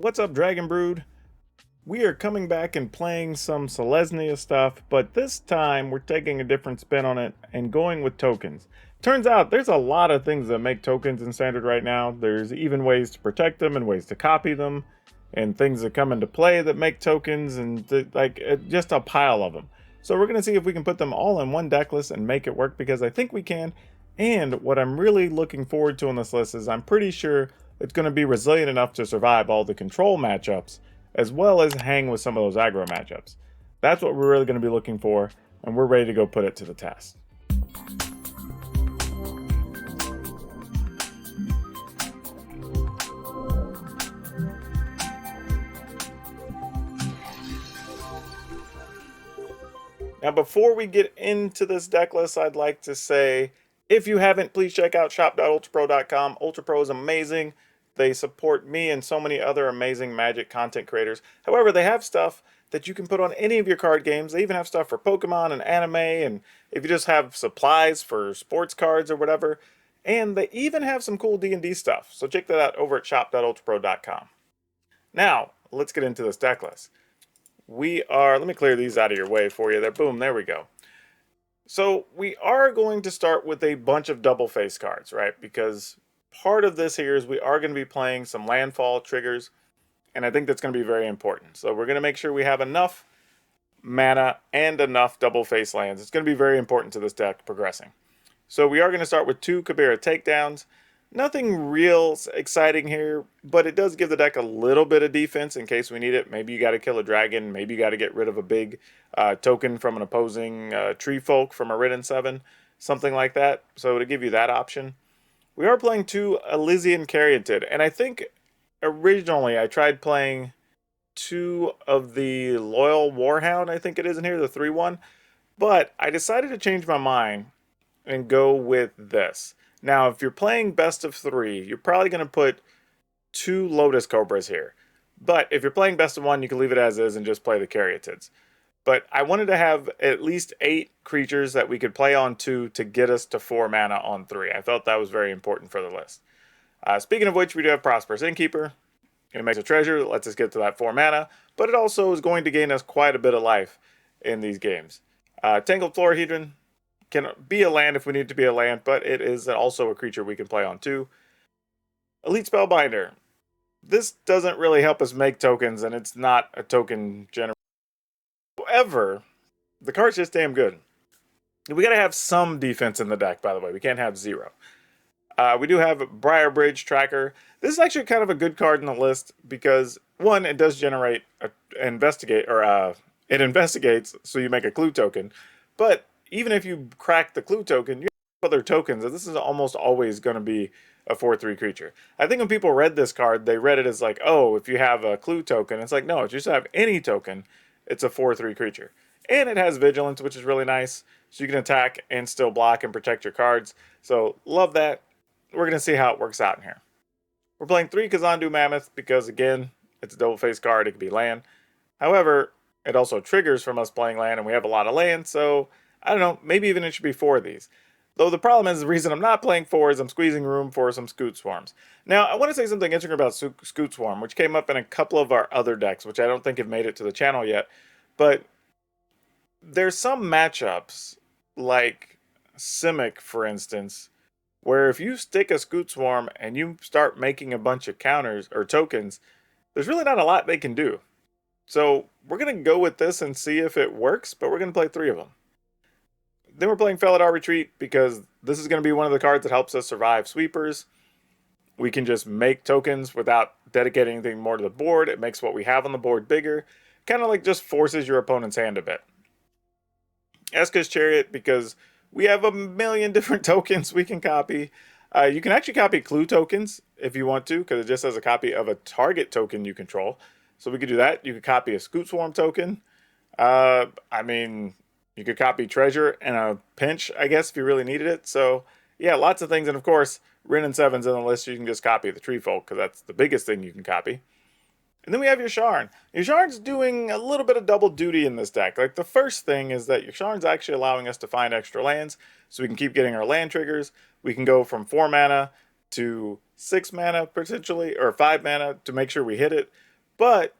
What's up, Dragon Brood? We are coming back and playing some Selesnya stuff, but this time we're taking a different spin on it and going with tokens. Turns out there's a lot of things that make tokens in Standard right now. There's even ways to protect them and ways to copy them, and things that come into play that make tokens, and just a pile of them. So we're going to see if we can put them all in one deck list and make it work, because I think we can. And what I'm really looking forward to on this list is I'm pretty sure it's going to be resilient enough to survive all the control matchups, as well as hang with some of those aggro matchups. That's what we're really going to be looking for, and we're ready to go put it to the test. Now, before we get into this deck list, I'd like to say, if you haven't, please check out shop.ultrapro.com. UltraPro is amazing. They support me and so many other amazing Magic content creators. However, they have stuff that you can put on any of your card games. They even have stuff for Pokemon and anime, and if you just have supplies for sports cards or whatever. And they even have some cool D&D stuff. So check that out over at shop.ultrapro.com. Now, let's get into this deck list. Let me clear these out of your way for you there. Boom, there we go. So we are going to start with a bunch of double face cards, right? Because part of this here is we are going to be playing some landfall triggers, and I think that's going to be very important. So we're going to make sure we have enough mana and enough double face lands. It's going to be very important to this deck progressing. So we are going to start with 2 Kabira takedowns. Nothing real exciting here, but it does give the deck a little bit of defense in case we need it. Maybe you got to kill a dragon. Maybe you got to get rid of a big token from an opposing tree folk from a Ridden 7. Something like that. So to give you that option. We are playing 2 Elysian Caryatid. And I think originally I tried playing 2 of the Loyal Warhound, I think it is in here, the 3-1. But I decided to change my mind and go with this. Now, if you're playing best of 3, you're probably going to put 2 Lotus Cobras here. But if you're playing best of 1, you can leave it as is and just play the Caryatids. But I wanted to have at least 8 creatures that we could play on 2 to get us to 4 mana on 3. I felt that was very important for the list. Speaking of which, we do have Prosperous Innkeeper. It makes a treasure that lets us get to that 4 mana, but it also is going to gain us quite a bit of life in these games. Tangled Florahedron can be a land if we need to be a land, but it is also a creature we can play on too. Elite Spellbinder. This doesn't really help us make tokens, and it's not a token generator. However, the card's just damn good. We gotta have some defense in the deck, by the way. We can't have 0. We do have Briarbridge Tracker. This is actually kind of a good card in the list because, one, it does generate it investigates, so you make a clue token. But even if you crack the clue token, you have other tokens, and this is almost always going to be a 4/3 creature. I think when people read this card, they read it as like, oh, if you have a clue token, it's like, no, if you just have any token, it's a 4/3 creature. And it has vigilance, which is really nice, so you can attack and still block and protect your cards. So love that. We're going to see how it works out in here. We're playing 3 Kazandu Mammoth because, again, it's a double face card. It can be land. However, it also triggers from us playing land, and we have a lot of land, so I don't know, maybe even it should be 4 of these. Though the problem is, the reason I'm not playing 4 is I'm squeezing room for some Scoot Swarms. Now, I want to say something interesting about Scoot Swarm, which came up in a couple of our other decks, which I don't think have made it to the channel yet. But there's some matchups, like Simic, for instance, where if you stick a Scoot Swarm and you start making a bunch of counters or tokens, there's really not a lot they can do. So we're going to go with this and see if it works, but we're going to play 3 of them. Then we're playing Felidar Retreat because this is going to be one of the cards that helps us survive sweepers. We can just make tokens without dedicating anything more to the board. It makes what we have on the board bigger. Kind of like just forces your opponent's hand a bit. Eska's Chariot because we have a million different tokens we can copy. You can actually copy clue tokens if you want to, because it just has a copy of a target token you control. So we could do that. You could copy a Scoot Swarm token. You could copy treasure in a pinch, I guess, if you really needed it. So, yeah, lots of things. And, of course, Ridden 7's in the list. You can just copy the Tree Folk because that's the biggest thing you can copy. And then we have your Yasharn. Yasharn's doing a little bit of double duty in this deck. Like, the first thing is that Yasharn's actually allowing us to find extra lands so we can keep getting our land triggers. We can go from 4 mana to 6 mana, potentially, or 5 mana to make sure we hit it. but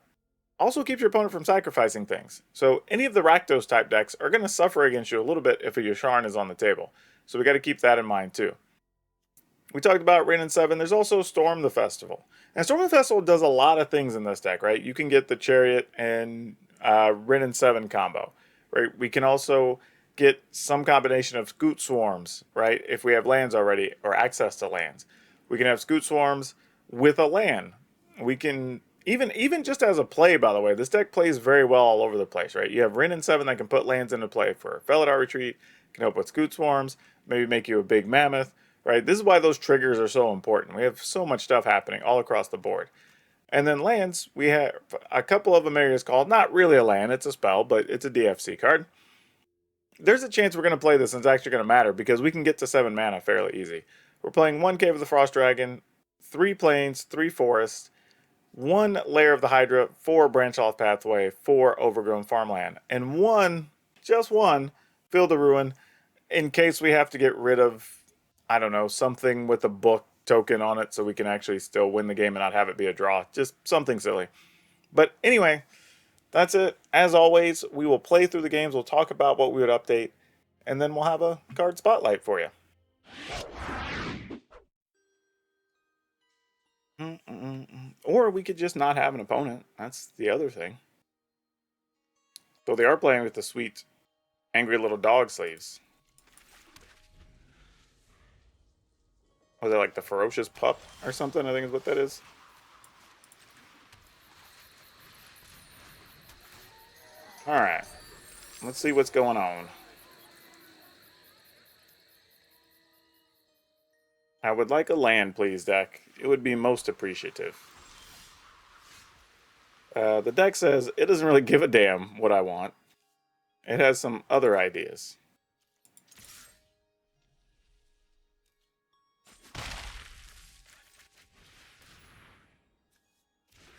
also keeps your opponent from sacrificing things. So any of the Rakdos type decks are going to suffer against you a little bit if a Yasharn is on the table. So we got to keep that in mind too. We talked about Rain and 7. There's also Storm the Festival. And Storm the Festival does a lot of things in this deck, right? You can get the Chariot and Rin and 7 combo, right? We can also get some combination of Scoot Swarms, right? If we have lands already or access to lands. We can have Scoot Swarms with a land. We can, even just as a play, by the way, this deck plays very well all over the place, right? You have Rin and 7 that can put lands into play for Felidar Retreat, can help with Scoot Swarms, maybe make you a big Mammoth, right? This is why those triggers are so important. We have so much stuff happening all across the board. And then lands, we have a couple of them areas called, not really a land, it's a spell, but it's a DFC card. There's a chance we're going to play this and it's actually going to matter because we can get to 7 mana fairly easy. We're playing 1 Cave of the Frost Dragon, 3 Plains, 3 Forests, 1 Lair of the Hydra, 4 Branch Off Pathway, 4 Overgrown Farmland, and 1, just 1, Field of Ruin in case we have to get rid of, I don't know, something with a book token on it so we can actually still win the game and not have it be a draw. Just something silly. But anyway, that's it. As always, we will play through the games. We'll talk about what we would update. And then we'll have a card spotlight for you. Or we could just not have an opponent. That's the other thing. Though they are playing with the sweet, angry little dog sleeves. Was it like the ferocious pup or something? I think is what that is. Alright. Let's see what's going on. I would like a land, please, deck. It would be most appreciative. The deck says it doesn't really give a damn what I want. It has some other ideas.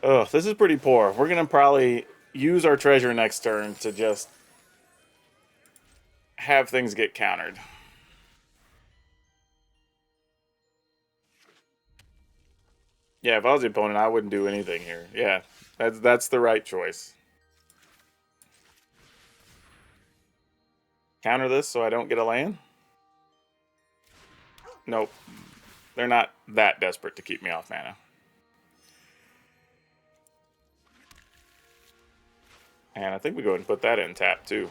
Ugh, this is pretty poor. We're going to probably use our treasure next turn to just have things get countered. Yeah, if I was the opponent, I wouldn't do anything here. Yeah, that's the right choice. Counter this so I don't get a land? Nope. They're not that desperate to keep me off mana. And I think we go ahead and put that in tap, too.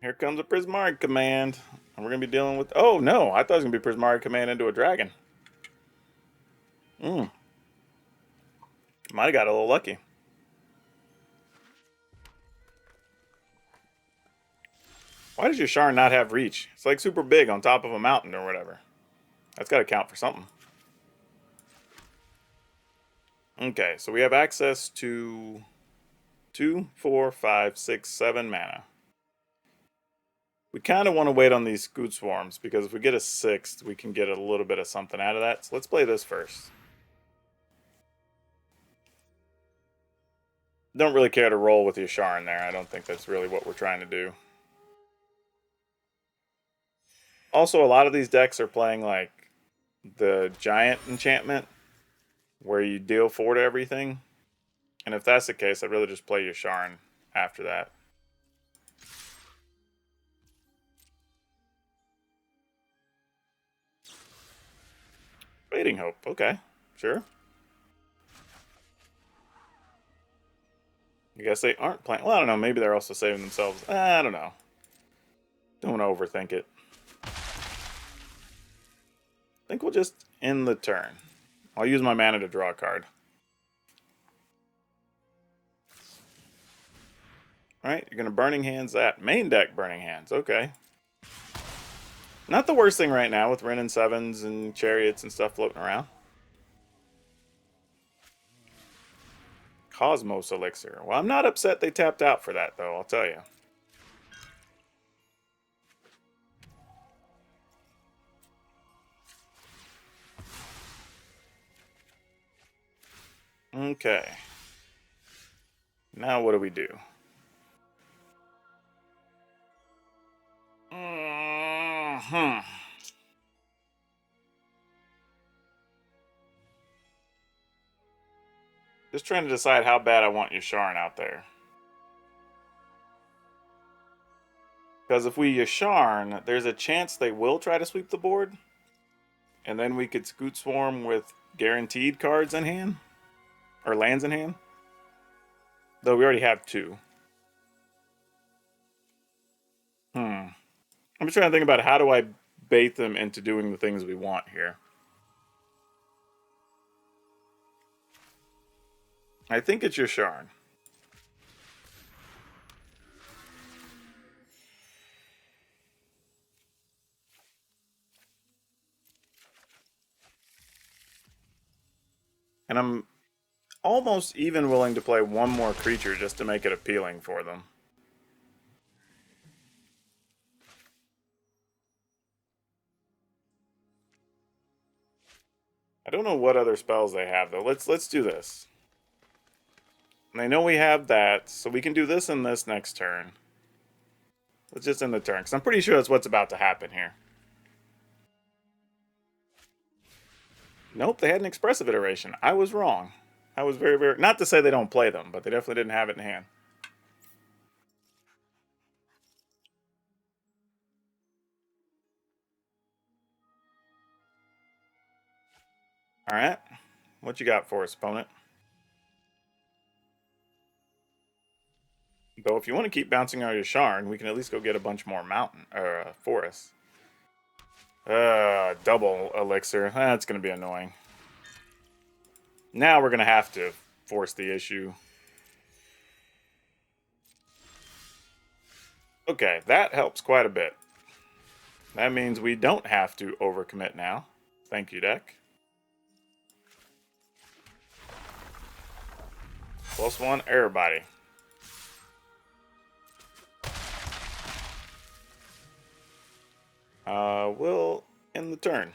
Here comes a Prismari Command. And we're going to be dealing with... Oh, no. I thought it was going to be Prismari Command into a dragon. Might have got a little lucky. Why does your Sharn not have reach? It's like super big on top of a mountain or whatever. That's got to count for something. Okay, so we have access to 2, 4, 5, 6, 7 mana. We kind of want to wait on these Scoot Swarms because if we get a 6th, we can get a little bit of something out of that. So let's play this first. Don't really care to roll with your Sharn there. I don't think that's really what we're trying to do. Also, a lot of these decks are playing like the Giant enchantment where you deal 4 to everything. And if that's the case, I'd rather just play your Sharn after that. Fading Hope, okay, sure. I guess they aren't playing. Well, I don't know. Maybe they're also saving themselves. I don't know. Don't overthink it. I think we'll just end the turn. I'll use my mana to draw a card. Alright, you're going to Burning Hands that. Main deck Burning Hands, okay. Not the worst thing right now with Rin and 7s and Chariots and stuff floating around. Cosmos Elixir. Well, I'm not upset they tapped out for that, though, I'll tell you. Okay. Now what do we do? Just trying to decide how bad I want Yasharn out there. Because if we Yasharn, there's a chance they will try to sweep the board. And then we could Scoot Swarm with guaranteed cards in hand. Or lands in hand. Though we already have 2. I'm just trying to think about how do I bait them into doing the things we want here. I think it's Yasharn. And I'm almost even willing to play one more creature just to make it appealing for them. I don't know what other spells they have though. Let's do this. And they know we have that, so we can do this and this next turn. Let's just end the turn, because I'm pretty sure that's what's about to happen here. Nope, they had an expressive iteration. I was wrong. I was very, very... Not to say they don't play them, but they definitely didn't have it in hand. Alright. What you got for us, opponent? Though if you want to keep bouncing out your Sharn, we can at least go get a bunch more mountain or forests. Double elixir. That's going to be annoying. Now we're going to have to force the issue. Okay, that helps quite a bit. That means we don't have to overcommit now. Thank you, deck. +1, everybody. We'll end the turn.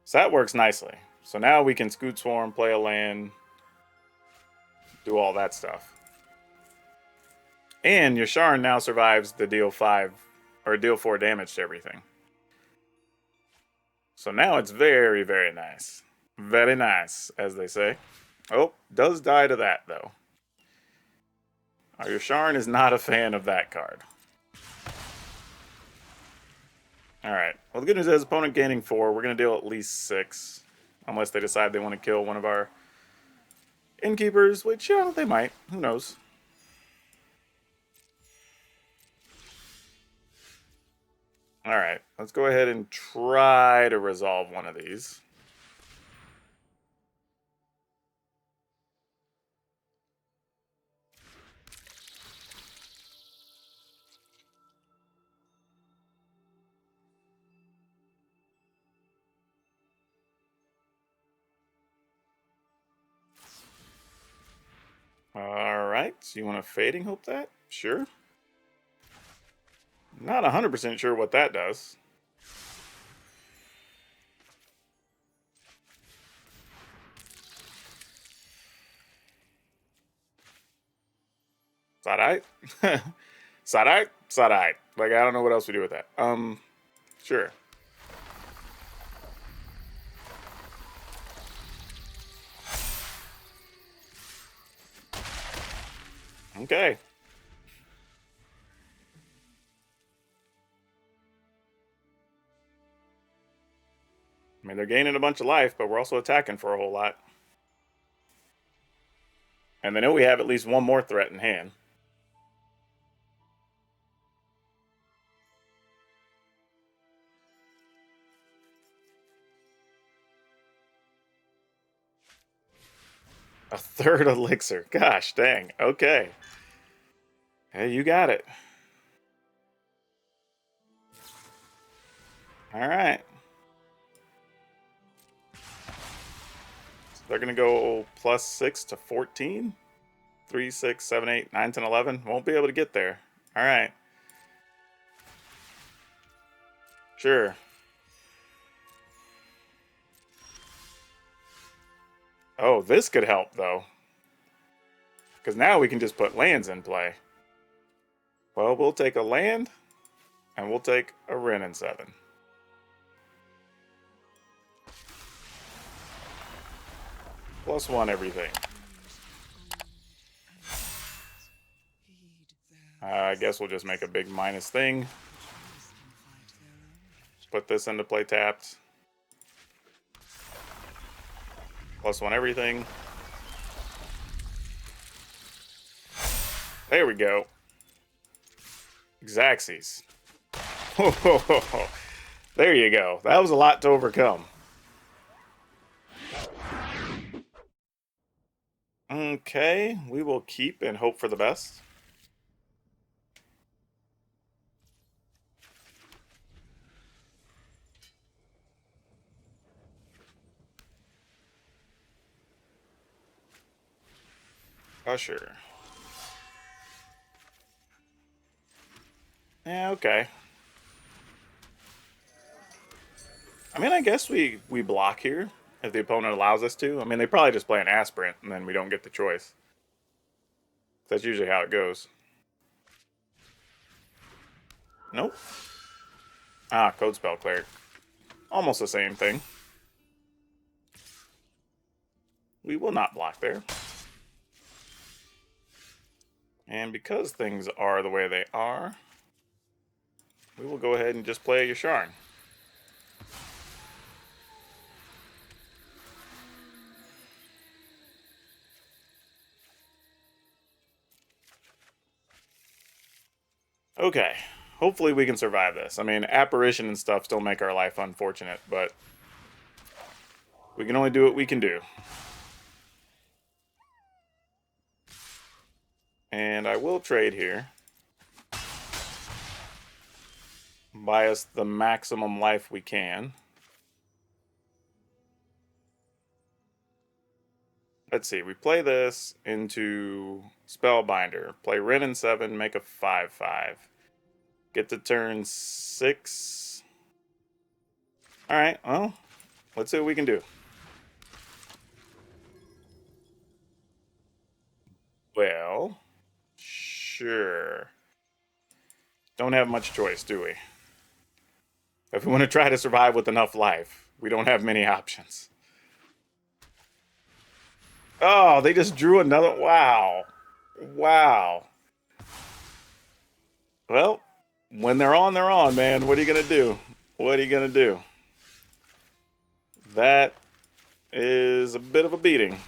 So that works nicely. So now we can Scoot Swarm, play a land, do all that stuff. And Yasharn now survives the deal 5 or deal 4 damage to everything. So now it's very, very nice. Very nice, as they say. Oh, does die to that, though. Our Yasharn is not a fan of that card. Alright. Well, the good news is opponent gaining 4. We're going to deal at least 6. Unless they decide they want to kill one of our innkeepers, which, yeah, they might. Who knows? Alright. Let's go ahead and try to resolve one of these. Alright, so you want to Fading Hope that? Sure. Not 100% sure what that does. Side-eye? Side-eye? Side-eye. Like, I don't know what else we do with that. Sure. Okay. I mean, they're gaining a bunch of life, but we're also attacking for a whole lot. And they know we have at least one more threat in hand. A third elixir. Gosh dang. Okay. Hey, you got it. Alright. So they're going to go +6 to 14. 3, 6, 7, 8, 9, 10, 11. Won't be able to get there. Alright. Sure. Oh, this could help, though. Because now we can just put lands in play. Well, we'll take a land, and we'll take a Wrenn and 7. +1 everything. I guess we'll just make a big minus thing. Put this into play tapped. +1 everything. There we go. Xaxes. There you go. That was a lot to overcome. Okay, we will keep and hope for the best. Usher. Yeah, okay. I mean, I guess we block here if the opponent allows us to. I mean, they probably just play an aspirant and then we don't get the choice. That's usually how it goes. Nope. Ah, Code Spell Cleric. Almost the same thing. We will not block there. And because things are the way they are, we will go ahead and just play a Yasharn. Okay, hopefully we can survive this. I mean, Apparition and stuff still make our life unfortunate, but we can only do what we can do. And I will trade here. Buy us the maximum life we can. Let's see, we play this into Spellbinder. Play Wrenn and 7, make a 5/5. Get to turn 6. Alright, well, let's see what we can do. Well, sure. Don't have much choice, do we? If we want to try to survive with enough life, we don't have many options. Oh, they just drew another. Wow. Wow. Well, when they're on, man. What are you going to do? What are you going to do? That is a bit of a beating.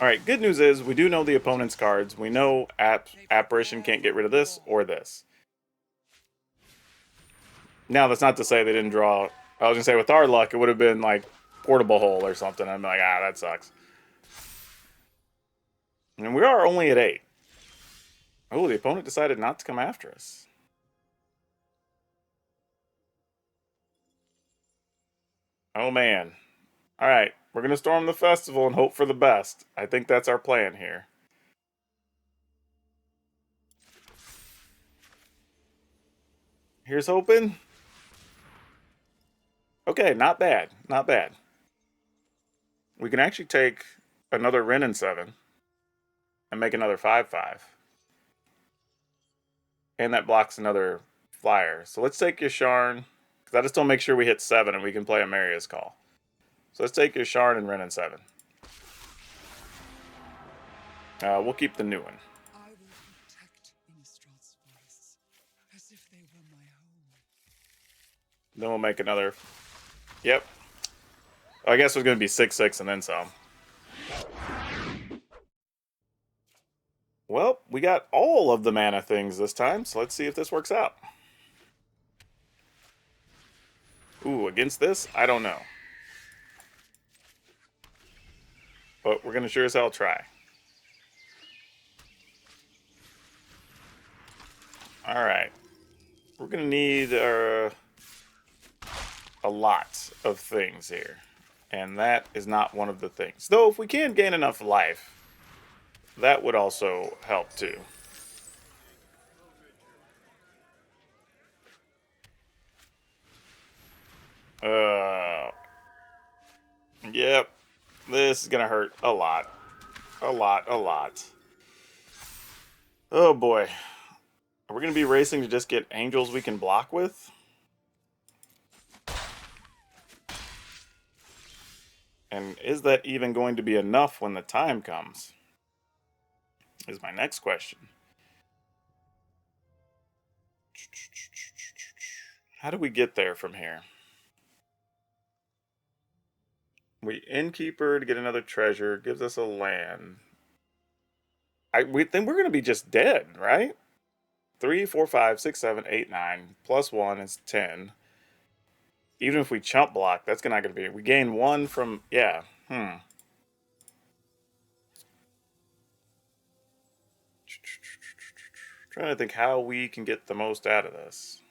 Alright, good news is we do know the opponent's cards. We know Apparition can't get rid of this or this. Now, that's not to say they didn't draw. I was going to say, with our luck, it would have been like Portable Hole or something. I'm like, that sucks. And we are only at 8. Oh, the opponent decided not to come after us. Oh, man. All right, we're going to storm the festival and hope for the best. I think that's our plan here. Here's hoping. Okay, not bad. Not bad. We can actually take another Wrenn and 7 and make another 5/5. And that blocks another flyer. So let's take Yasharn, because that'll still make sure we hit 7 and we can play a Maria's Call. So let's take Yasharn and Wrenn and 7. We'll keep the new one. I will protect Innistrad's forests as if they were my home. Then we'll make another. Yep. I guess it was going to be 6/6 and then some. Well, we got all of the mana things this time, so let's see if this works out. Ooh, against this? I don't know. But we're going to sure as hell try. Alright. We're going to need a lot of things here. And that is not one of the things. Though, if we can gain enough life, that would also help too. Yep. This is gonna hurt a lot. A lot. Oh boy. Are we gonna be racing to just get angels we can block with? And is that even going to be enough when the time comes? Is my next question. How do we get there from here? We innkeeper to get another treasure, gives us a land. We think we're going to be just dead, right? 3, 4, 5, 6, 7, 8, 9. Plus 1 is 10. Even if we chump block, that's not going to be. We gain 1 from. Yeah. Trying to think how we can get the most out of this.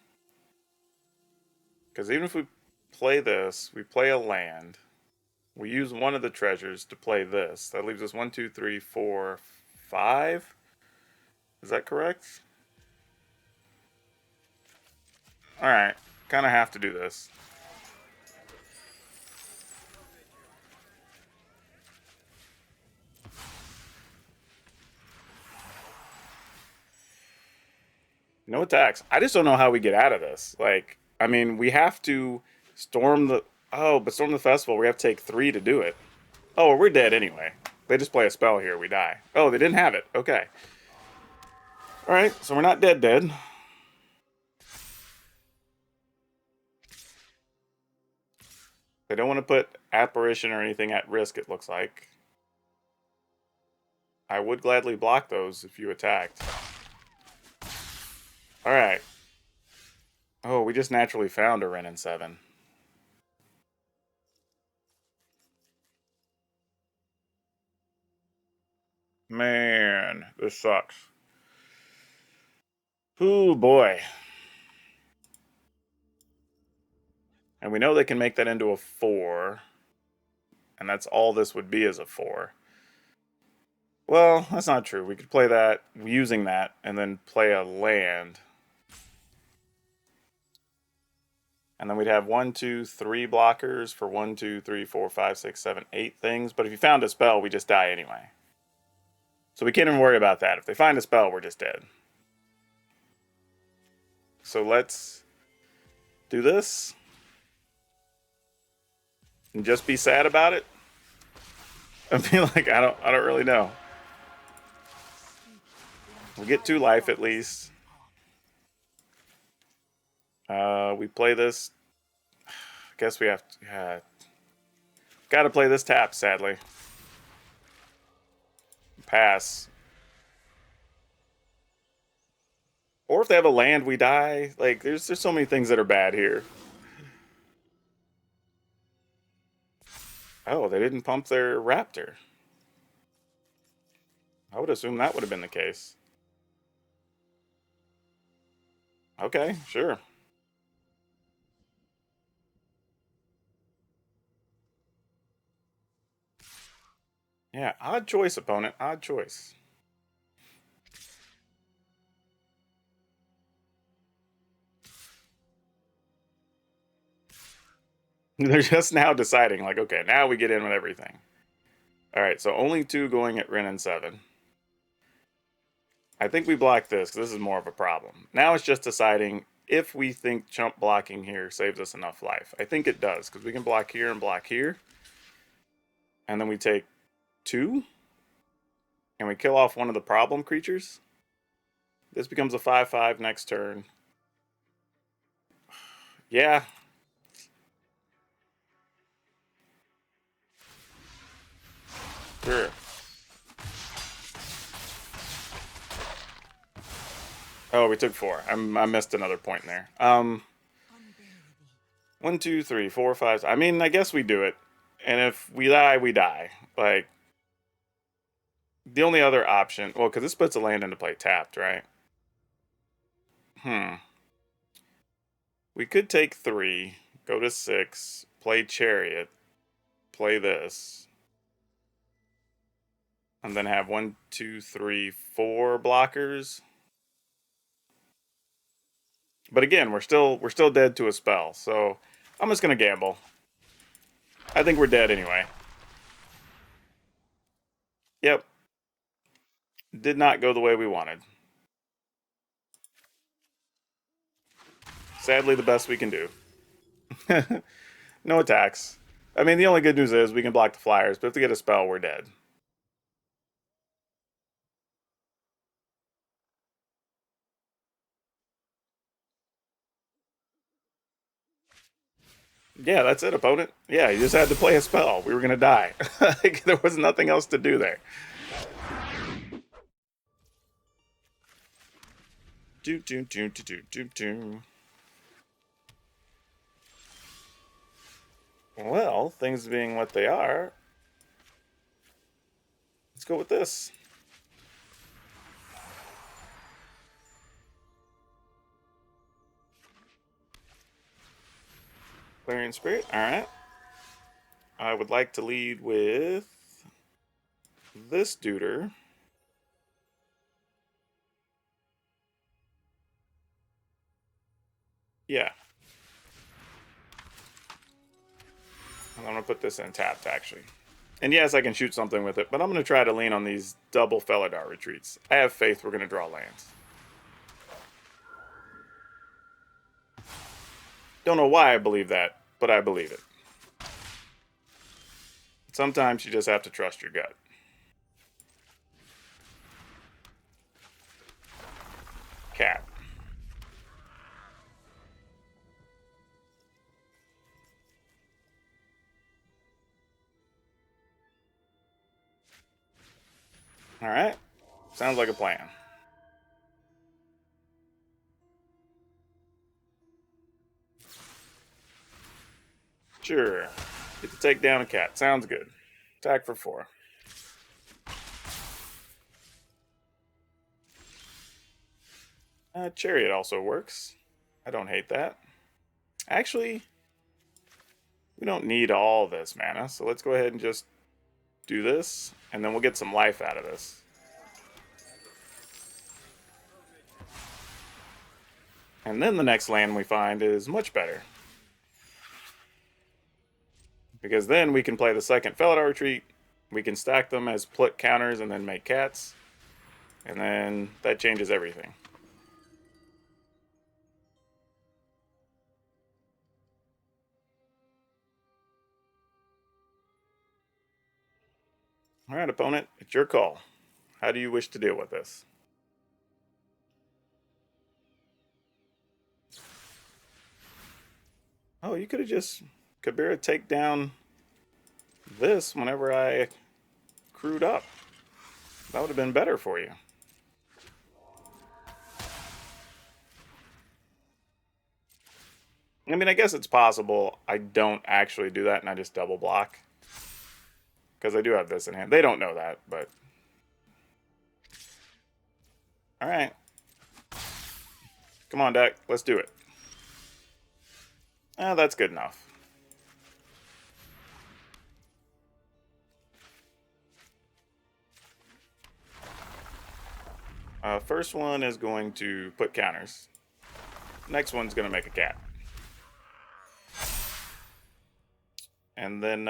Because even if we play this, we play a land. We use one of the treasures to play this. That leaves us 1, 2, 3, 4, 5. Is that correct? Alright. Kind of have to do this. No attacks. I just don't know how we get out of this. Like, I mean, we have to storm the. Oh, but storm the festival. We have to take 3 to do it. Oh, well, we're dead anyway. They just play a spell here. We die. Oh, they didn't have it. Okay. All right, so we're not dead. They don't want to put apparition or anything at risk. It looks like. I would gladly block those if you attacked. All right. Oh, we just naturally found a Ren in 7. Man, this sucks. Ooh, boy. And we know they can make that into a 4. And that's all this would be as a 4. Well, that's not true. We could play that using that and then play a land. And then we'd have 1, 2, 3 blockers for 1, 2, 3, 4, 5, 6, 7, 8 things. But if you found a spell, we just die anyway. So we can't even worry about that. If they find a spell, we're just dead. So let's do this. And just be sad about it. I feel like I don't really know. We get 2 life at least. We play this. I guess we have to. Got to play this tap, sadly. Pass. Or if they have a land, we die. Like, there's so many things that are bad here. Oh, they didn't pump their raptor. I would assume that would have been the case. Okay, sure. Yeah, odd choice, opponent. Odd choice. They're just now deciding, like, okay, now we get in with everything. All right, so only 2 going at Ren and 7. I think we block this because this is more of a problem. Now it's just deciding if we think chump blocking here saves us enough life. I think it does because we can block here and block here. And then we take 2. And we kill off one of the problem creatures. This becomes a 5/5 next turn. Yeah. Sure. Oh, we took 4. I missed another point in there. 1, 2, 3, 4, 5. I mean, I guess we do it. And if we die, we die. Like, the only other option. Well, because this puts a land into play tapped, right? We could take 3, go to 6, play Chariot, play this. And then have 1, 2, 3, 4 blockers. But again, we're still dead to a spell, so I'm just gonna gamble. I think we're dead anyway. Yep. Did not go the way we wanted. Sadly, the best we can do. No attacks. I mean, the only good news is we can block the flyers, but if they get a spell, we're dead. Yeah, that's it, opponent. Yeah, you just had to play a spell. We were gonna die. Like, there was nothing else to do there. Do do do do do do do. Well, things being what they are, let's go with this. Clarion Spirit. All right. I would like to lead with this duder. Yeah. I'm going to put this in tapped, actually. And yes, I can shoot something with it, but I'm going to try to lean on these double Felidar retreats. I have faith we're going to draw lands. Don't know why I believe that, but I believe it. Sometimes you just have to trust your gut. Cat. All right. Sounds like a plan. Sure. Get to take down a cat. Sounds good. Attack for 4. Chariot also works. I don't hate that. Actually, we don't need all this mana, so let's go ahead and just do this, and then we'll get some life out of this. And then the next land we find is much better. Because then we can play the second Felidar Retreat, we can stack them as put counters and then make cats, and then that changes everything. Alright, opponent, it's your call. How do you wish to deal with this? Oh, you could have just Kabira take down this whenever I crewed up. That would have been better for you. I mean, I guess it's possible I don't actually do that and I just double block. Because I do have this in hand. They don't know that, but... Alright. Come on, deck. Let's do it. That's good enough. First one is going to put counters. Next one's going to make a cat. And then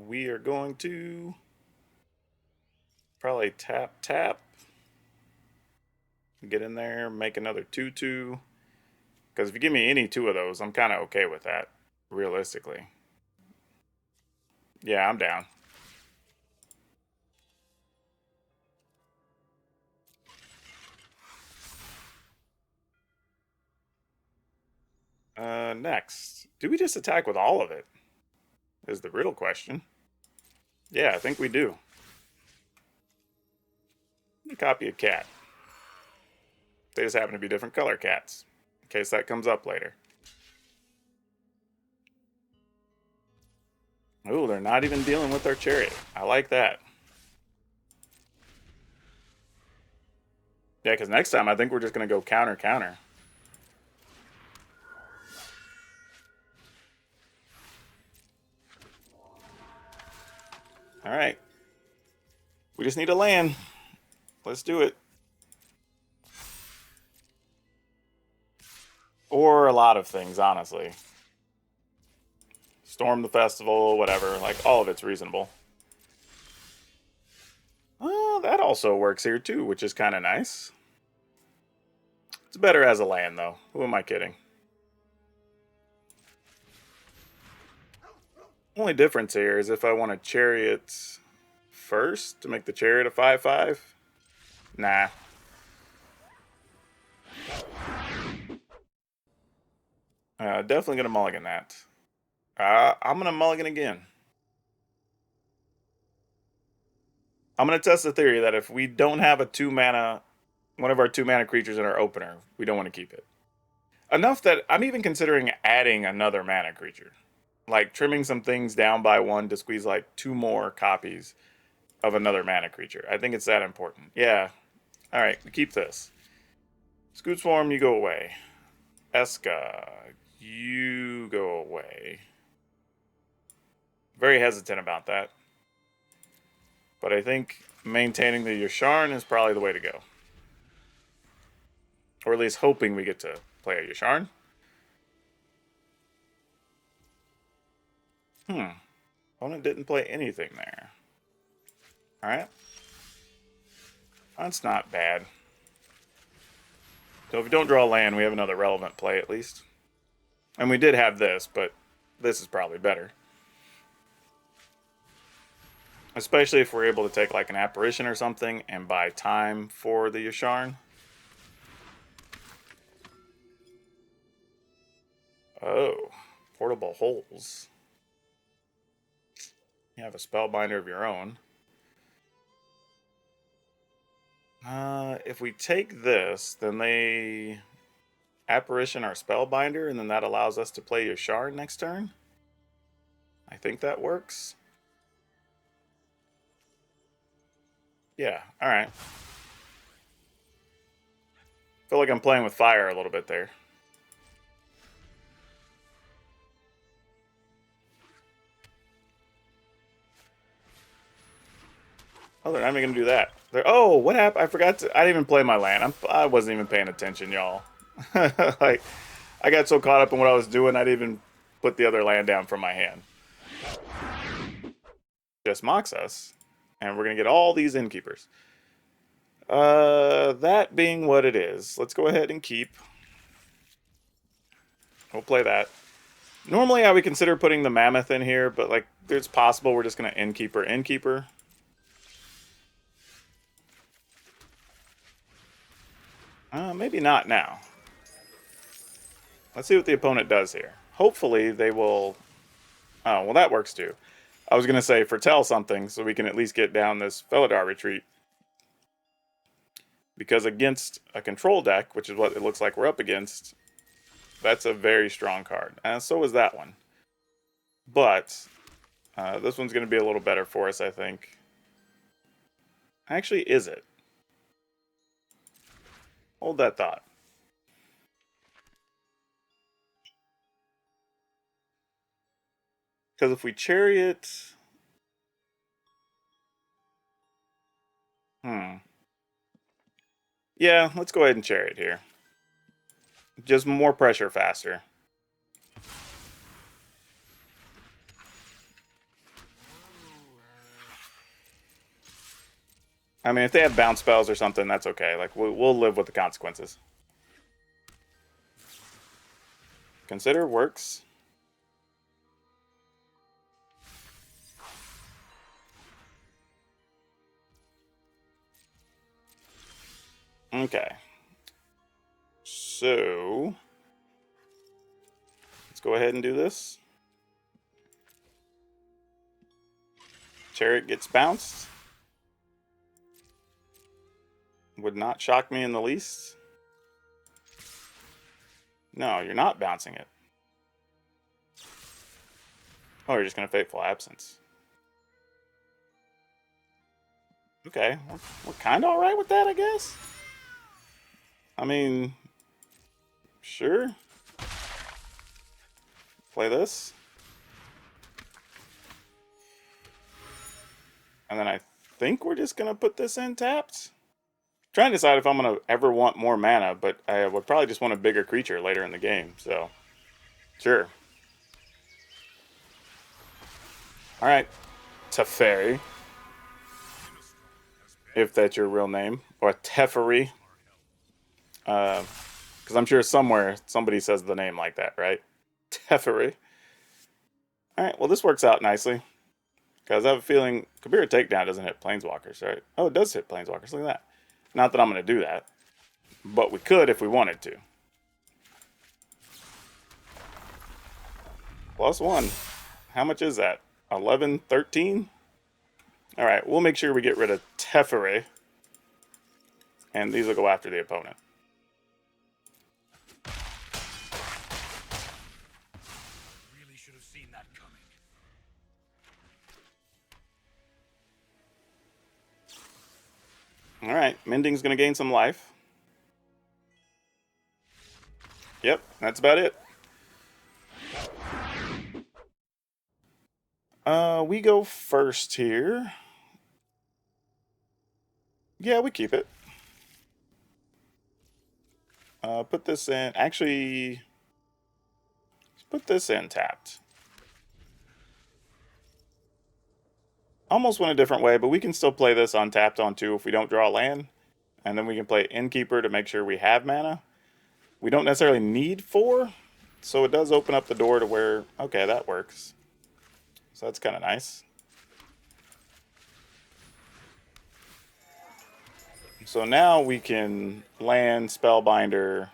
we are going to probably tap. Get in there, make another 2/2. Because if you give me any 2 of those, I'm kind of okay with that, realistically. Yeah, I'm down. Next. Do we just attack with all of it? Is the real question. Yeah, I think we do. Copy a cat. They just happen to be different color cats. In case that comes up later. Ooh, they're not even dealing with our chariot. I like that. Yeah, because next time I think we're just going to go counter. All right. We just need a land. Let's do it. Or a lot of things, honestly. Storm the festival, whatever. Like, all of it's reasonable. That also works here, too, which is kind of nice. It's better as a land, though. Who am I kidding? Only difference here is if I want to Chariot first to make the Chariot a 5/5. Nah. Definitely gonna mulligan that. I'm gonna mulligan again. I'm gonna test the theory that if we don't have a 2-mana, one of our 2-mana creatures in our opener, we don't want to keep it. Enough that I'm even considering adding another mana creature. Like trimming some things down by 1 to squeeze like 2 more copies of another mana creature. I think it's that important. Yeah. Alright, we keep this. Scoot Swarm, you go away. Eska, you go away. Very hesitant about that. But I think maintaining the Yasharn is probably the way to go. Or at least hoping we get to play a Yasharn. Opponent didn't play anything there. Alright. That's not bad. So if we don't draw land, we have another relevant play at least. And we did have this, but this is probably better. Especially if we're able to take like an Apparition or something and buy time for the Yasharn. Oh, portable holes. You have a Spellbinder of your own. If we take this, then they Apparition our Spellbinder, and then that allows us to play Yasharn next turn. I think that works. Yeah, alright. Feel like I'm playing with fire a little bit there. Oh, they're not even gonna do that. Oh, what happened? I forgot to. I didn't even play my land. I wasn't even paying attention, y'all. Like, I got so caught up in what I was doing, I didn't even put the other land down from my hand. Just mocks us, and we're gonna get all these innkeepers. That being what it is, let's go ahead and keep. We'll play that. Normally, I would consider putting the mammoth in here, but like, it's possible we're just gonna innkeeper. Maybe not now. Let's see what the opponent does here. Hopefully they will... Oh, well that works too. I was going to say foretell something so we can at least get down this Felidar retreat. Because against a control deck, which is what it looks like we're up against, that's a very strong card. And so is that one. But this one's going to be a little better for us, I think. Actually, is it? Hold that thought. Because if we Chariot... Yeah, let's go ahead and Chariot here. Just more pressure faster. I mean, if they have bounce spells or something, that's okay. Like, we'll live with the consequences. Consider works. Okay. So, let's go ahead and do this. Chariot gets bounced. Would not shock me in the least. No, you're not bouncing it. Oh, you're just going to Fateful Absence. Okay, we're kind of alright with that, I guess. I mean, sure. Play this. And then I think we're just going to put this in tapped. Trying to decide if I'm going to ever want more mana, but I would probably just want a bigger creature later in the game, so sure. Alright, Teferi. If that's your real name. Or Teferi. Because I'm sure somewhere somebody says the name like that, right? Teferi. Alright, well this works out nicely. Because I have a feeling Kabira Takedown doesn't hit Planeswalkers, right? Oh, it does hit Planeswalkers. Look at that. Not that I'm going to do that. But we could if we wanted to. +1. How much is that? 11, 13? Alright, we'll make sure we get rid of Teferi. And these will go after the opponent. Really should have seen that coming. Alright, Mending's going to gain some life. Yep, that's about it. We go first here. Yeah, we keep it. Put this in. Actually, put this in tapped. Almost went a different way, but we can still play this untapped on 2 if we don't draw a land. And then we can play Innkeeper to make sure we have mana. We don't necessarily need 4, so it does open up the door to where, okay, that works. So that's kind of nice. So now we can land, Spellbinder,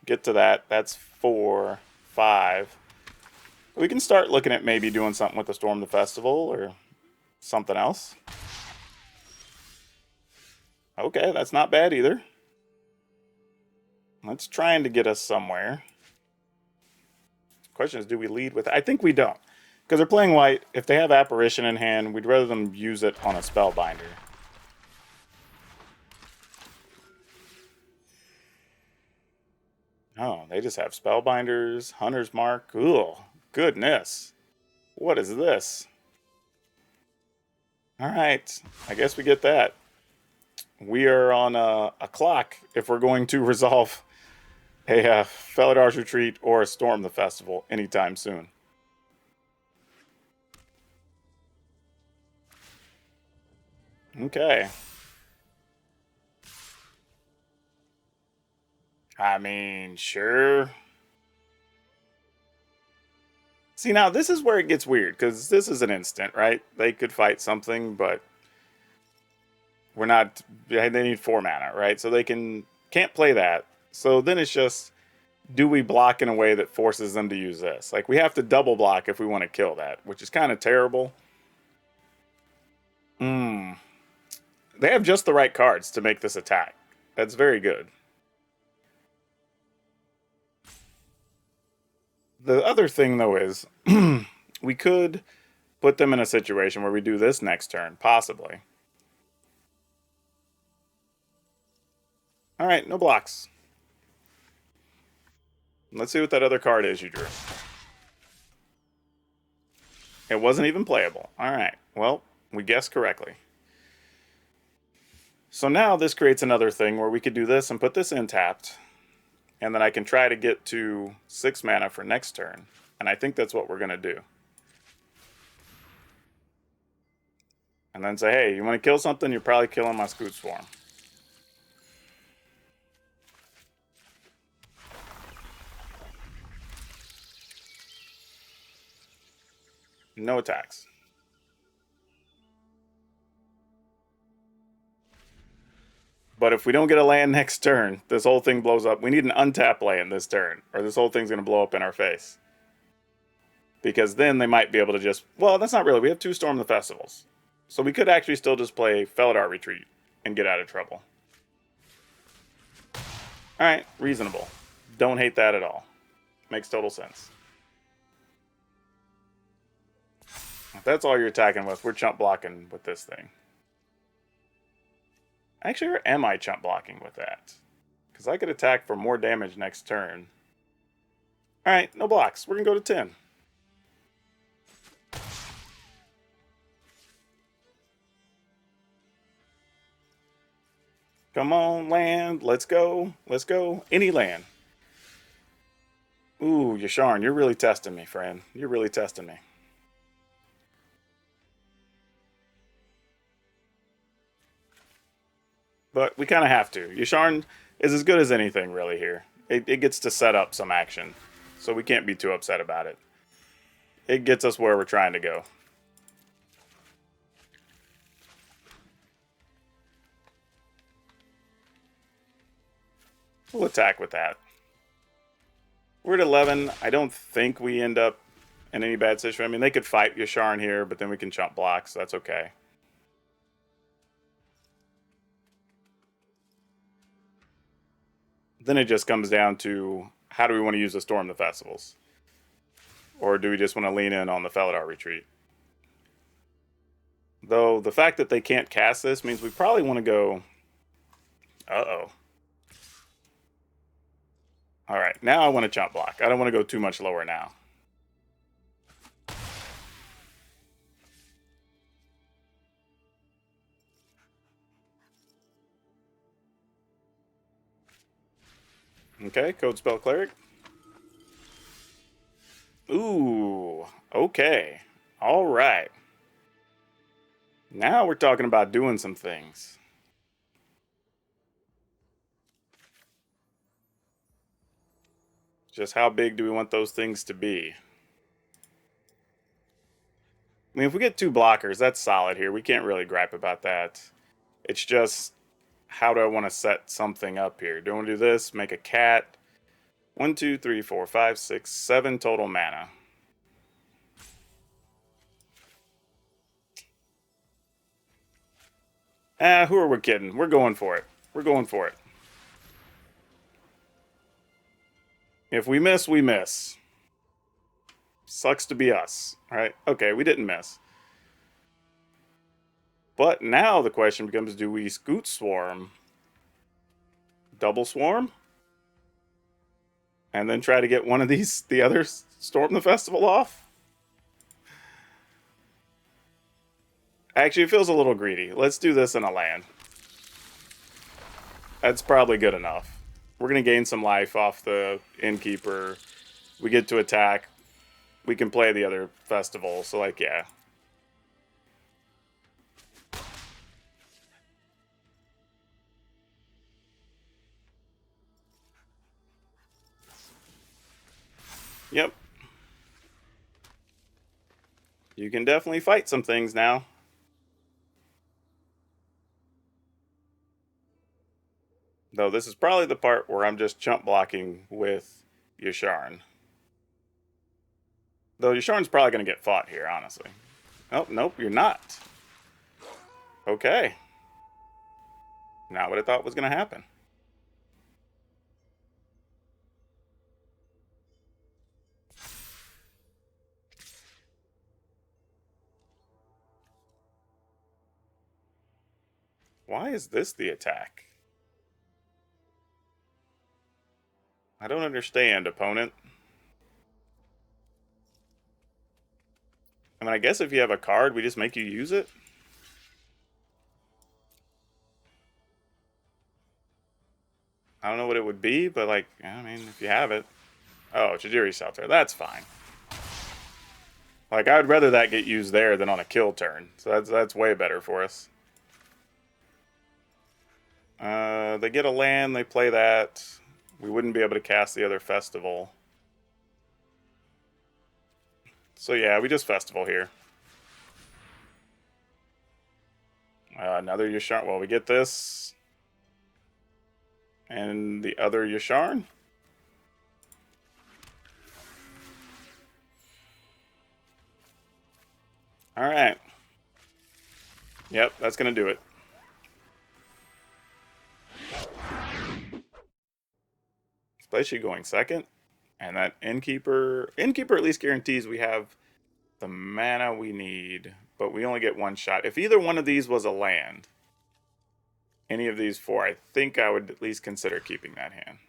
get to that. That's 4, 5. We can start looking at maybe doing something with the Storm the Festival or something else. Okay, that's not bad either. That's trying to get us somewhere. Question is, do we lead with... I think we don't. Because they're playing white. If they have Apparition in hand, we'd rather them use it on a Spellbinder. Oh, they just have Spellbinders, Hunter's Mark. Ooh, goodness. What is this? Alright, I guess we get that. We are on a clock if we're going to resolve a Feladar's Retreat or a Storm the Festival anytime soon. Okay. I mean, sure. See, now this is where it gets weird, because this is an instant, right? They could fight something, but we're not... They need 4 mana, right? So they can't play that. So then it's just, do we block in a way that forces them to use this? Like, we have to double block if we want to kill that, which is kind of terrible. They have just the right cards to make this attack. That's very good. The other thing, though, is we could put them in a situation where we do this next turn, possibly. Alright, no blocks. Let's see what that other card is you drew. It wasn't even playable. Alright, well, we guessed correctly. So now this creates another thing where we could do this and put this in tapped. And then I can try to get to 6 mana for next turn. And I think that's what we're going to do. And then say, hey, you want to kill something? You're probably killing my Scute Swarm. No attacks. But if we don't get a land next turn, this whole thing blows up. We need an untap land this turn, or this whole thing's going to blow up in our face. Because then they might be able to just... Well, that's not really. We have 2 Storm the Festivals. So we could actually still just play Felidar Retreat and get out of trouble. Alright, reasonable. Don't hate that at all. Makes total sense. If that's all you're attacking with, we're chump blocking with this thing. Actually, or am I chump blocking with that? Because I could attack for more damage next turn. Alright, no blocks. We're going to go to 10. Come on, land. Let's go. Let's go. Any land. Ooh, Yasharn, you're really testing me, friend. You're really testing me. But we kind of have to. Yasharn is as good as anything, really, here. It gets to set up some action. So we can't be too upset about it. it gets us where we're trying to go. We'll attack with that. We're at 11. I don't think we end up in any bad situation. I mean, they could fight Yasharn here, but then we can chump block, so that's okay. Then it just comes down to how do we want to use the Storm the Festivals? Or do we just want to lean in on the Felidar Retreat? Though the fact that they can't cast this means we probably want to go... Uh-oh. Alright, now I want to chump block. I don't want to go too much lower now. Okay, Code Spell Cleric. Ooh, okay. Alright. Now we're talking about doing some things. Just how big do we want those things to be? I mean, if we get 2 blockers, that's solid here. We can't really gripe about that. It's just, how do I want to set something up here? Do I want to do this? Make a cat. 1, 2, 3, 4, 5, 6, 7 total mana. Who are we kidding? We're going for it. We're going for it. If we miss, we miss. Sucks to be us. Alright, okay, we didn't miss. But now the question becomes, do we Scoot Swarm? Double Swarm? And then try to get one of these, the others, Storm the Festival off? Actually, it feels a little greedy. Let's do this in a land. That's probably good enough. We're going to gain some life off the Innkeeper. We get to attack. We can play the other festival. So, like, yeah. Yep. You can definitely fight some things now. Though this is probably the part where I'm just chump blocking with Yasharn. Though Yasharn's probably going to get fought here, honestly. Oh, nope, you're not. Okay. Not what I thought was going to happen. Why is this the attack? I don't understand, opponent. I mean, I guess if you have a card, we just make you use it? I don't know what it would be, but, like, I mean, if you have it. Oh, Tajiri Shelter. That's fine. Like, I would rather that get used there than on a kill turn. So that's way better for us. They get a land, they play that. We wouldn't be able to cast the other festival. So yeah, we just festival here. Another Yasharn. Well, we get this. And the other Yasharn. Alright. Yep, that's going to do it. Especially going second. And that Innkeeper at least guarantees we have the mana we need, but we only get one shot. If either one of these was a land, any of these 4, I think I would at least consider keeping that hand.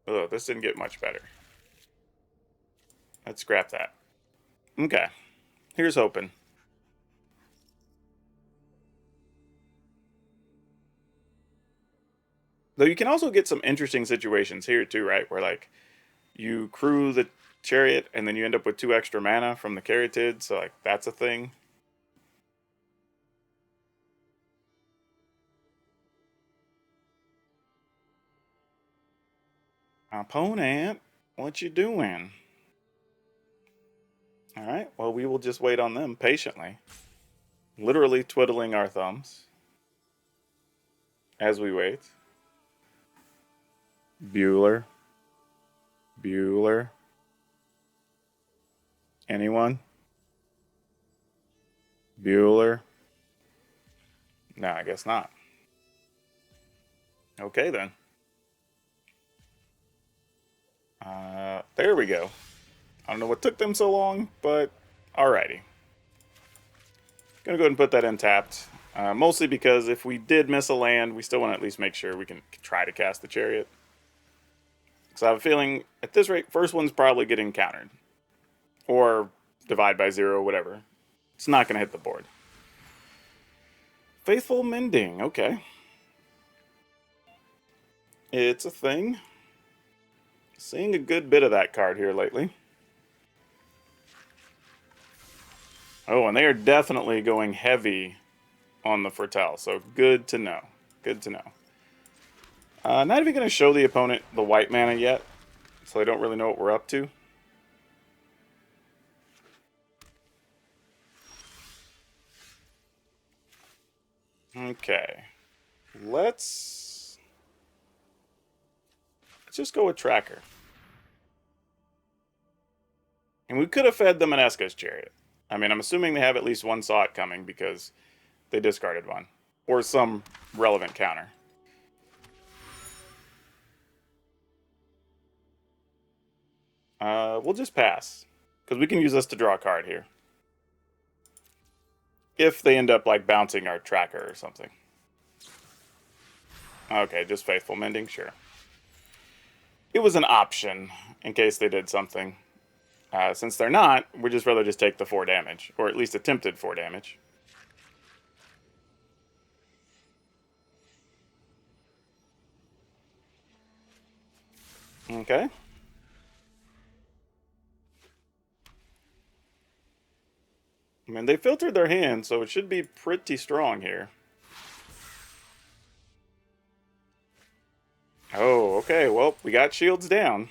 Ugh, this didn't get much better. Let's scrap that. Okay. Here's hoping. Though you can also get some interesting situations here too, right? Where, like, you crew the chariot and then you end up with 2 extra mana from the Caryatid, so, like, that's a thing. Opponent, what you doing? Alright, well, we will just wait on them patiently. Literally twiddling our thumbs as we wait. Bueller. Bueller. Anyone? Bueller? No, I guess not. Okay, then. There we go. I don't know what took them so long, but alrighty. Gonna go ahead and put that in tapped. Mostly because if we did miss a land, we still want to at least make sure we can try to cast the Chariot. So I have a feeling, at this rate, first one's probably getting countered. Or divide by 0, whatever. It's not going to hit the board. Faithful Mending, okay. It's a thing. Seeing a good bit of that card here lately. Oh, and they are definitely going heavy on the Fertile, so good to know. Good to know. Not even going to show the opponent the white mana yet, so they don't really know what we're up to. Okay. Let's just go with Tracker. And we could have fed them an Eska's Chariot. I mean, I'm assuming they have at least one Saw It coming because they discarded one. Or some relevant counter. We'll just pass. Because we can use this to draw a card here. If they end up, like, bouncing our Tracker or something. Okay, just Faithful Mending, sure. It was an option in case they did something. Since they're not, we'd just rather just take the 4 damage. Or at least attempted 4 damage. Okay. I mean, they filtered their hand, so it should be pretty strong here. Oh, okay, well, we got shields down.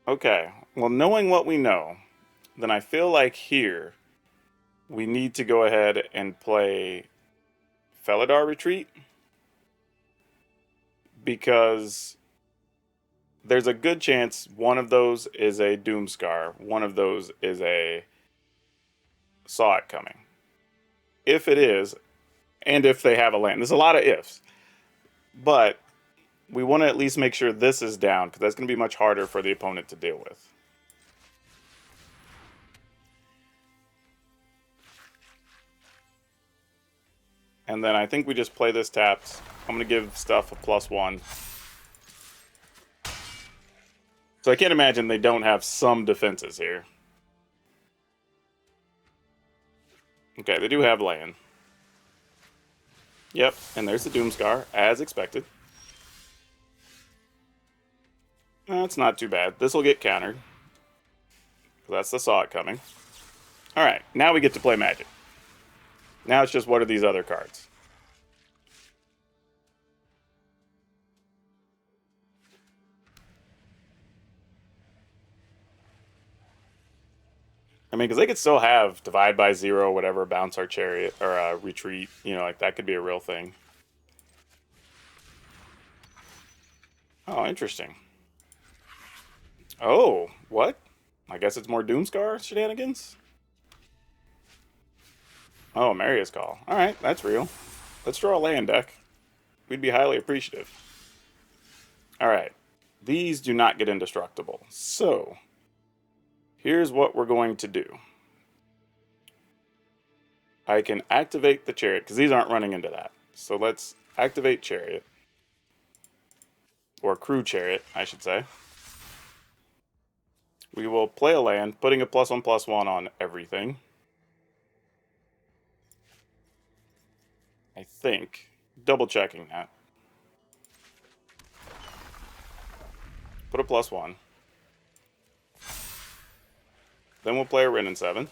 Okay, well, knowing what we know, then I feel like here we need to go ahead and play Felidar Retreat. Because there's a good chance one of those is a Doomscar, one of those is a Saw It coming. If it is, and if they have a land. There's a lot of ifs. But we want to at least make sure this is down, because that's going to be much harder for the opponent to deal with. And then I think we just play this tapped. I'm going to give stuff a +1. So I can't imagine they don't have some defenses here. Okay, they do have land. Yep, and there's the Doomscar, as expected. That's not too bad. This will get countered. That's the Saw It coming. Alright, now we get to play Magic. Now it's just what are these other cards? I mean, because they could still have divide by 0, whatever, bounce our Chariot, or retreat. You know, like that could be a real thing. Oh, interesting. Oh, what? I guess it's more Doomscar shenanigans? Oh, Maria's Call. Alright, that's real. Let's draw a land deck. We'd be highly appreciative. Alright. These do not get indestructible. So, here's what we're going to do. I can activate the Chariot, because these aren't running into that. So let's activate Chariot. Or Crew Chariot, I should say. We will play a land, putting a +1/+1 on everything. I think. Double checking that. Put a +1. Then we'll play a Wrenn and 7.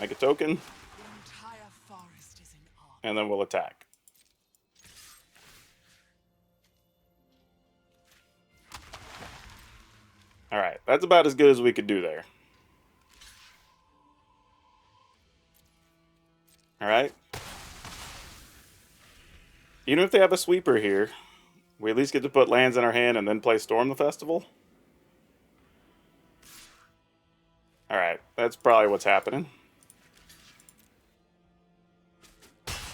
Make a token. And then we'll attack. That's about as good as we could do there. Alright. Even if they have a sweeper here, we at least get to put lands in our hand and then play Storm the Festival. Alright, that's probably what's happening.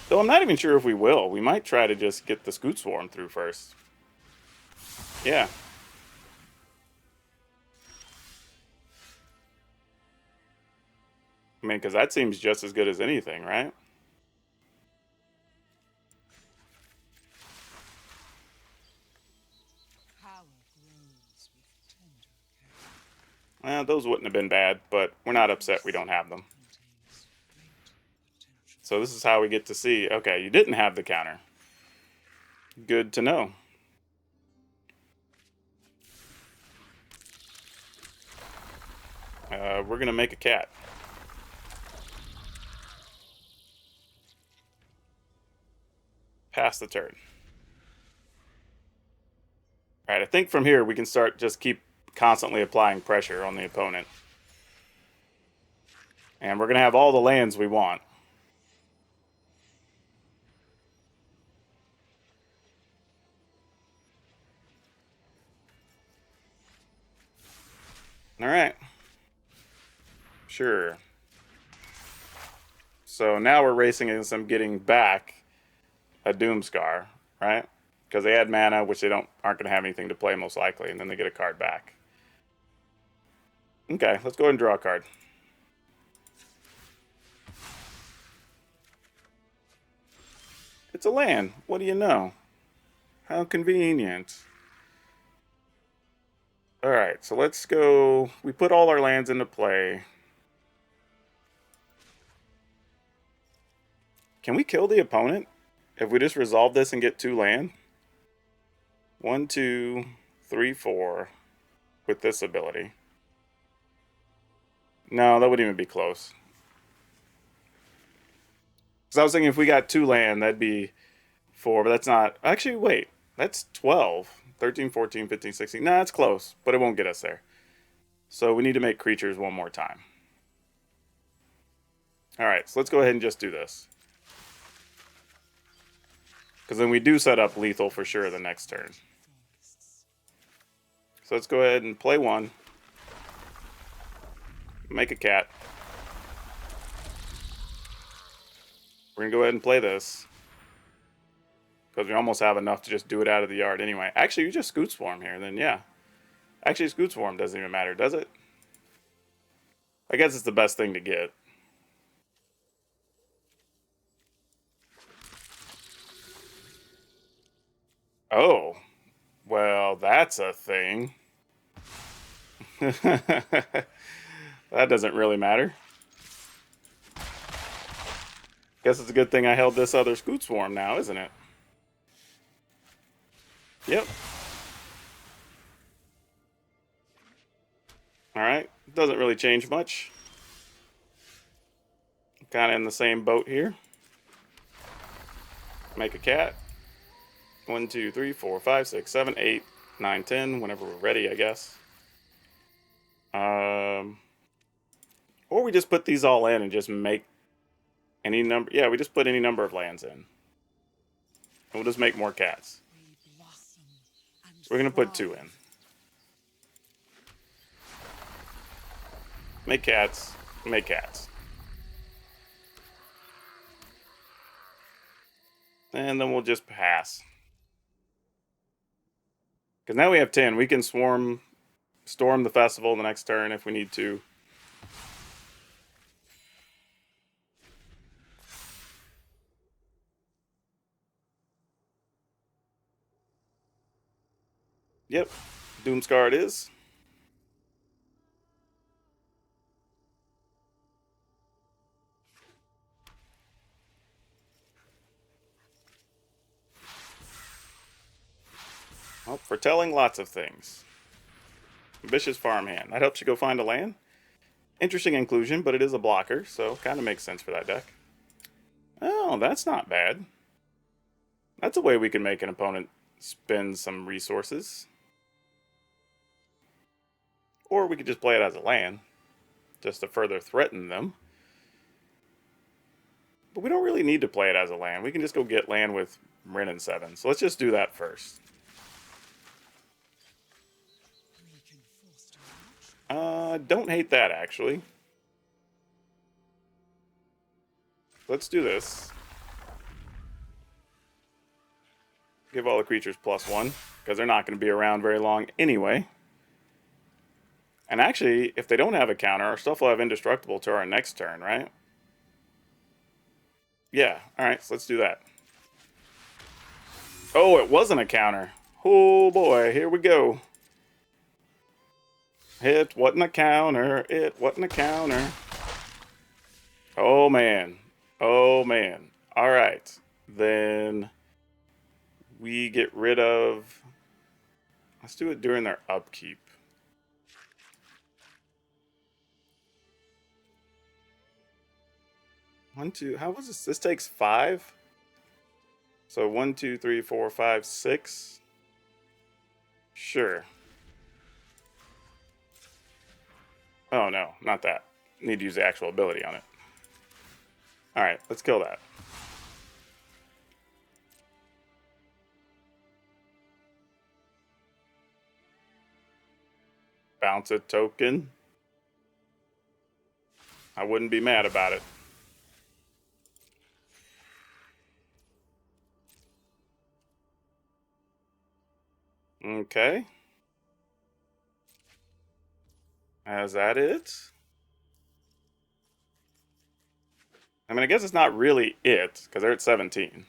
Though I'm not even sure if we will. We might try to just get the Scoot Swarm through first. Yeah. I mean, because that seems just as good as anything, right? Power grows with tender care. Well, those wouldn't have been bad, but we're not upset we don't have them. Contains great potential. So this is how we get to see, okay, you didn't have the counter. Good to know. We're going to make a cat. Pass the turn. Alright, I think from here we can start just keep constantly applying pressure on the opponent. And we're going to have all the lands we want. Alright. Sure. So now we're racing against them getting back a Doomscar, right? Because they had mana, which they aren't going to have anything to play most likely, and then they get a card back. Okay, let's go ahead and draw a card. It's a land. What do you know? How convenient. Alright, so let's go. We put all our lands into play. Can we kill the opponent if we just resolve this and get 2 land? 1, 2, 3, 4 with this ability. No, that wouldn't even be close. Because I was thinking if we got 2 land, that'd be 4, but that's not. Actually, wait. That's 12. 13, 14, 15, 16. Nah, that's close, but it won't get us there. So we need to make creatures one more time. Alright, so let's go ahead and just do this. Because then we do set up lethal for sure the next turn. So let's go ahead and play 1. Make a cat. We're going to go ahead and play this. Because we almost have enough to just do it out of the yard anyway. Actually, you just Scoot Swarm here, then yeah. Actually, Scoot Swarm doesn't even matter, does it? I guess it's the best thing to get. Oh. Well, that's a thing. That doesn't really matter. Guess it's a good thing I held this other Scoot Swarm now, isn't it? Yep. Alright. Doesn't really change much. Kind of in the same boat here. Make a cat. 1, 2, 3, 4, 5, 6, 7, 8, 9, 10. Whenever we're ready, I guess. Or we just put these all in and just make any number. Yeah, we just put any number of lands in. And we'll just make more cats. We're going to put 2 in. Make cats. Make cats. And then we'll just pass. Because now we have 10. We can storm the festival the next turn if we need to. Yep. Doomscar it is. Well, foretelling lots of things. Ambitious farmhand. That helps you go find a land. Interesting inclusion, but it is a blocker, so kind of makes sense for that deck. Oh, that's not bad. That's a way we can make an opponent spend some resources. Or we could just play it as a land, just to further threaten them. But we don't really need to play it as a land. We can just go get land with Rin and 7. So let's just do that first. Don't hate that, actually. Let's do this. Give all the creatures +1, because they're not going to be around very long anyway. And actually, if they don't have a counter, our stuff will have indestructible to our next turn, right? Yeah, alright, so let's do that. Oh, it wasn't a counter. Oh boy, here we go. It wasn't a counter. It wasn't a counter. Oh man. Oh man. Alright. Then we get rid of... Let's do it during their upkeep. One, two, how was this? This takes 5? So 1, 2, 3, 4, 5, 6. Sure. Oh no, not that. Need to use the actual ability on it. Alright, let's kill that. Bounce a token. I wouldn't be mad about it. Okay. Is that it? I mean, I guess it's not really it, because they're at 17.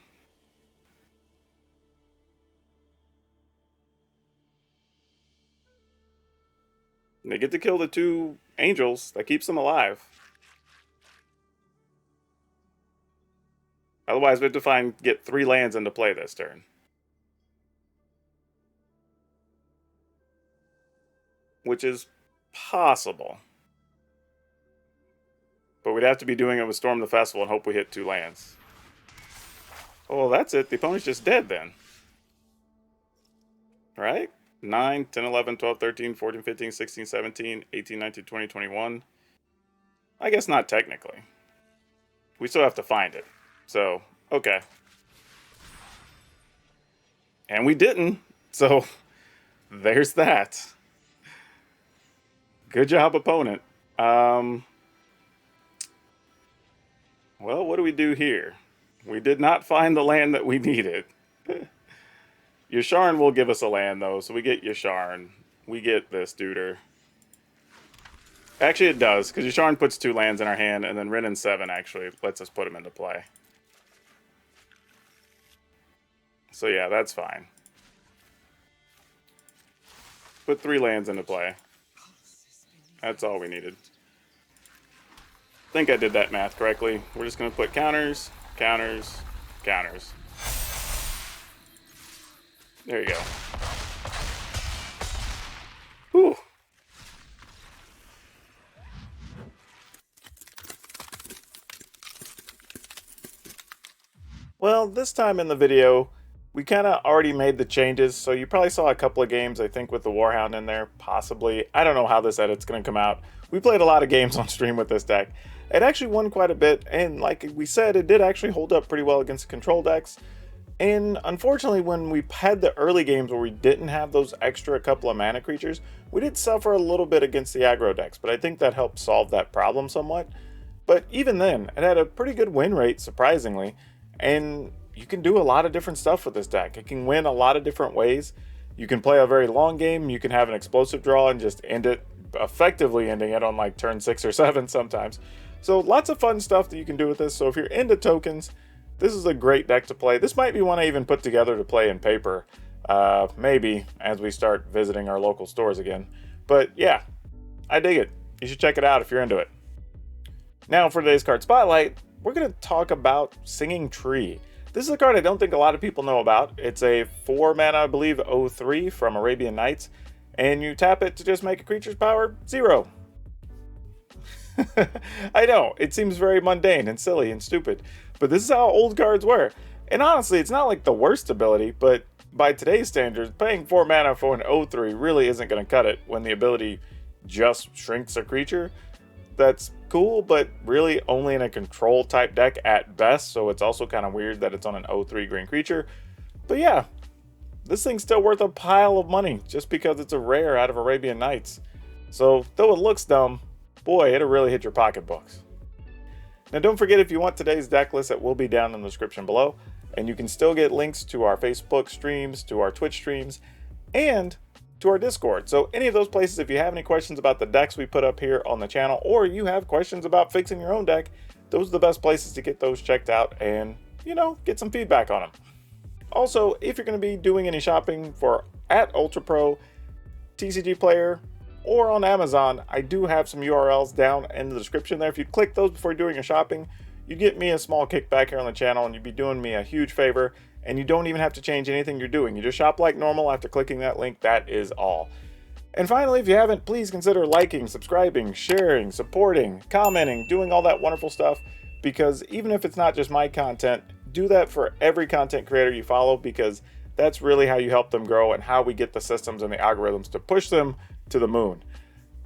And they get to kill the 2 angels. That keeps them alive. Otherwise, we have to get 3 lands into play this turn. Which is possible. But we'd have to be doing it with Storm the Festival and hope we hit 2 lands. Oh, well, that's it. The opponent's just dead then. Right? 9, 10, 11, 12, 13, 14, 15, 16, 17, 18, 19, 20, 21. I guess not technically. We still have to find it. So, okay. And we didn't. So, there's that. Good job, opponent. Well, what do we do here? We did not find the land that we needed. Yasharn will give us a land, though, so we get Yasharn. We get this duder. Actually, it does, because Yasharn puts 2 lands in our hand, and then Rin and 7 actually lets us put them into play. So yeah, that's fine. Put 3 lands into play. That's all we needed. I think I did that math correctly. We're just going to put counters, counters, counters. There you go. Whew. Well, this time in the video, we kind of already made the changes, so you probably saw a couple of games, I think, with the Warhound in there, possibly. I don't know how this edit's going to come out. We played a lot of games on stream with this deck. It actually won quite a bit, and like we said, it did actually hold up pretty well against the control decks. And unfortunately, when we had the early games where we didn't have those extra couple of mana creatures, we did suffer a little bit against the aggro decks, but I think that helped solve that problem somewhat. But even then, it had a pretty good win rate, surprisingly, and you can do a lot of different stuff with this deck. It can win a lot of different ways. You can play a very long game, you can have an explosive draw and just end it, effectively ending it on like turn 6 or 7 sometimes. So lots of fun stuff that you can do with this. So if you're into tokens, this is a great deck to play. This might be one I even put together to play in paper, maybe as we start visiting our local stores again. But yeah, I dig it. You should check it out if you're into it. Now for today's card spotlight, we're going to talk about Singing Tree. This is a card I don't think a lot of people know about. It's a 4 mana, I believe, 0/3 from Arabian Nights, and you tap it to just make a creature's power 0. I know, it seems very mundane and silly and stupid, but this is how old cards were. And honestly, it's not like the worst ability, but by today's standards, paying 4 mana for an 0/3 really isn't going to cut it when the ability just shrinks a creature, that's cool, but really only in a control type deck at best. So it's also kind of weird that it's on an 0/3 green creature. But yeah, this thing's still worth a pile of money just because it's a rare out of Arabian Nights. So though it looks dumb, boy, it'll really hit your pocketbooks. Now don't forget, if you want today's deck list, it will be down in the description below, and you can still get links to our Facebook streams, to our Twitch streams, and to our Discord. So any of those places, if you have any questions about the decks we put up here on the channel, or you have questions about fixing your own deck, those are the best places to get those checked out and, you know, get some feedback on them. Also, if you're going to be doing any shopping for at Ultra Pro, TCGPlayer, or on Amazon, I do have some URLs down in the description there. If you click those before doing your shopping, you get me a small kickback here on the channel, and you'd be doing me a huge favor, and you don't even have to change anything you're doing. You just shop like normal after clicking that link. That is all. And finally, if you haven't, please consider liking, subscribing, sharing, supporting, commenting, doing all that wonderful stuff, because even if it's not just my content, do that for every content creator you follow, because that's really how you help them grow and how we get the systems and the algorithms to push them to the moon.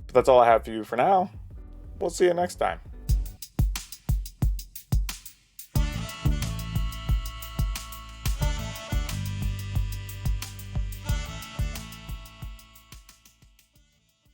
But that's all I have for you for now. We'll see you next time.